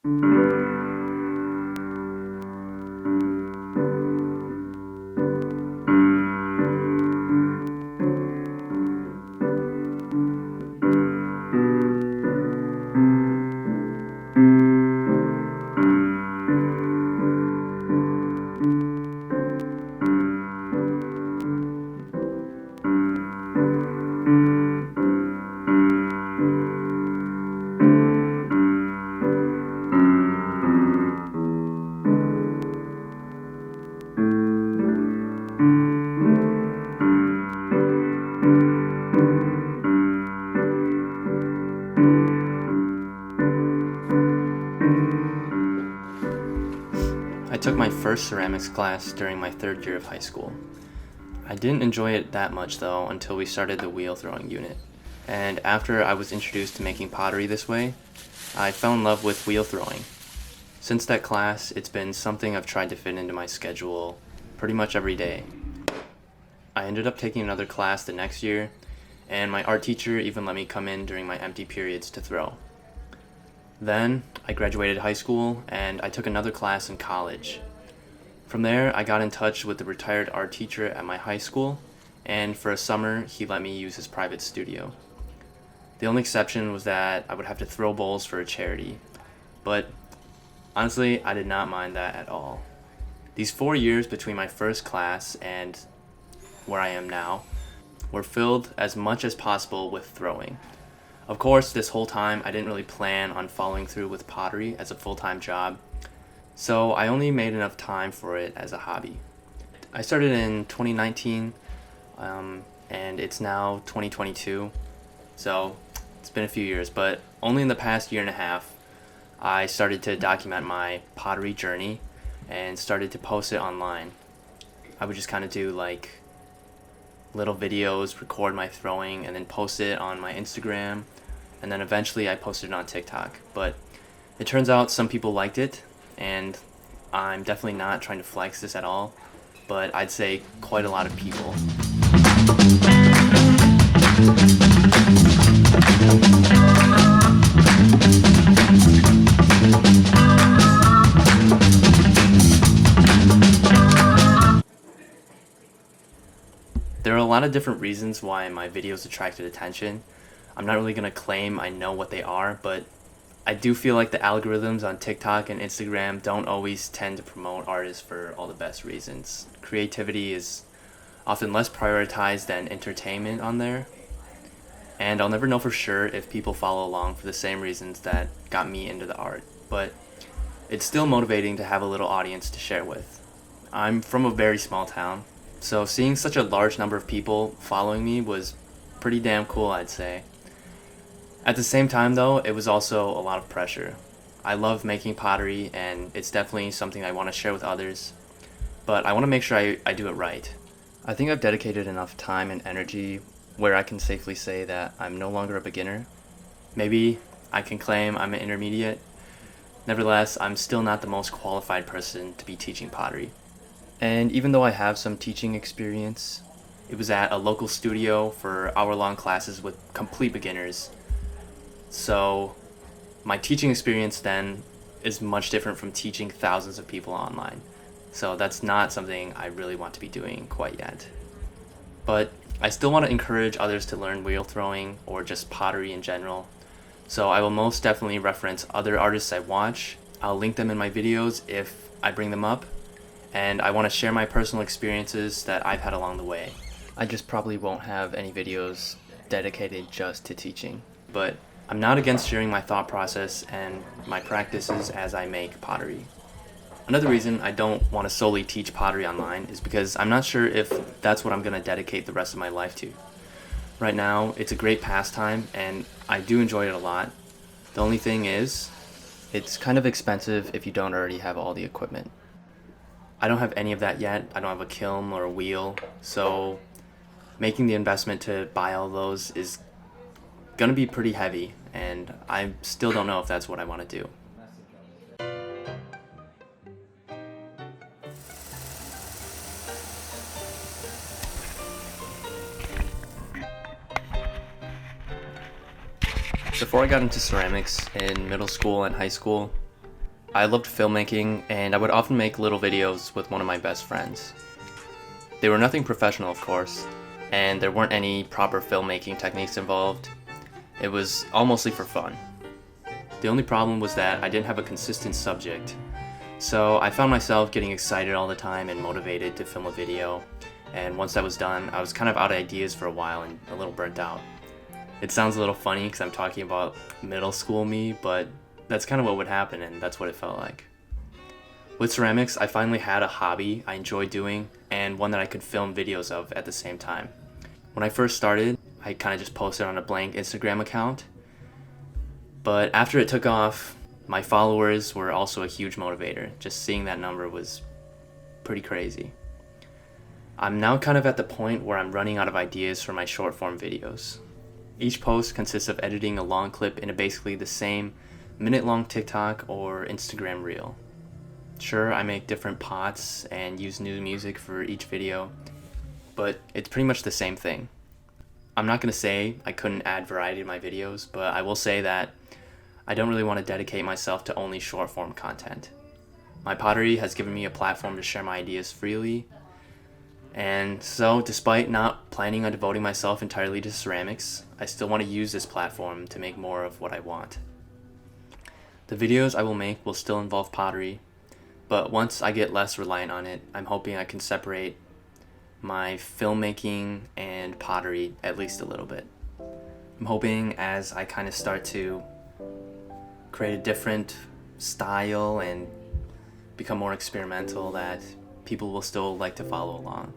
I took my first ceramics class during my third year of high school. I didn't enjoy it that much though until we started the wheel throwing unit. And after I was introduced to making pottery this way, I fell in love with wheel throwing. Since that class, it's been something I've tried to fit into my schedule pretty much every day. I ended up taking another class the next year, and my art teacher even let me come in during my empty periods to throw. Then, I graduated high school, and I took another class in college. From there, I got in touch with the retired art teacher at my high school, and for a summer, he let me use his private studio. The only exception was that I would have to throw bowls for a charity, but honestly, I did not mind that at all. These 4 years between my first class and where I am now were filled as much as possible with throwing. Of course, this whole time I didn't really plan on following through with pottery as a full-time job, so I only made enough time for it as a hobby. I started in 2019, and it's now 2022, so it's been a few years, but only in the past year and a half I started to document my pottery journey and started to post it online. I would just kind of do like little videos, record my throwing, and then post it on my Instagram, and then eventually I posted it on TikTok. But it turns out some people liked it, and I'm definitely not trying to flex this at all, but I'd say quite a lot of people. There are a lot of different reasons why my videos attracted attention. I'm not really going to claim I know what they are, but I do feel like the algorithms on TikTok and Instagram don't always tend to promote artists for all the best reasons. Creativity is often less prioritized than entertainment on there, and I'll never know for sure if people follow along for the same reasons that got me into the art, but it's still motivating to have a little audience to share with. I'm from a very small town, so seeing such a large number of people following me was pretty damn cool, I'd say. At the same time though, it was also a lot of pressure. I love making pottery, and it's definitely something I want to share with others, but I want to make sure I do it right. I think I've dedicated enough time and energy where I can safely say that I'm no longer a beginner. Maybe I can claim I'm an intermediate. Nevertheless, I'm still not the most qualified person to be teaching pottery. And even though I have some teaching experience, it was at a local studio for hour-long classes with complete beginners. So my teaching experience then is much different from teaching thousands of people online. So that's not something I really want to be doing quite yet. But I still want to encourage others to learn wheel throwing or just pottery in general. So I will most definitely reference other artists I watch. I'll link them in my videos if I bring them up. And I want to share my personal experiences that I've had along the way. I just probably won't have any videos dedicated just to teaching, but I'm not against sharing my thought process and my practices as I make pottery. Another reason I don't want to solely teach pottery online is because I'm not sure if that's what I'm going to dedicate the rest of my life to. Right now, it's a great pastime, and I do enjoy it a lot. The only thing is, it's kind of expensive if you don't already have all the equipment. I don't have any of that yet. I don't have a kiln or a wheel, so making the investment to buy all those is gonna be pretty heavy, and I still don't know if that's what I want to do. Before I got into ceramics in middle school and high school, I loved filmmaking, and I would often make little videos with one of my best friends. They were nothing professional, of course, and there weren't any proper filmmaking techniques involved. It was all mostly for fun. The only problem was that I didn't have a consistent subject, so I found myself getting excited all the time and motivated to film a video, and once that was done, I was kind of out of ideas for a while and a little burnt out. It sounds a little funny because I'm talking about middle school me, but that's kind of what would happen, and that's what it felt like. With ceramics, I finally had a hobby I enjoyed doing and one that I could film videos of at the same time. When I first started, I kind of just posted on a blank Instagram account, but after it took off, my followers were also a huge motivator. Just seeing that number was pretty crazy. I'm now kind of at the point where I'm running out of ideas for my short form videos. Each post consists of editing a long clip into basically the same minute-long TikTok or Instagram reel. Sure, I make different pots and use new music for each video, but it's pretty much the same thing. I'm not gonna say I couldn't add variety to my videos, but I will say that I don't really want to dedicate myself to only short-form content. My pottery has given me a platform to share my ideas freely, and so despite not planning on devoting myself entirely to ceramics, I still want to use this platform to make more of what I want. The videos I will make will still involve pottery, but once I get less reliant on it, I'm hoping I can separate my filmmaking and pottery at least a little bit. I'm hoping as I kind of start to create a different style and become more experimental that people will still like to follow along.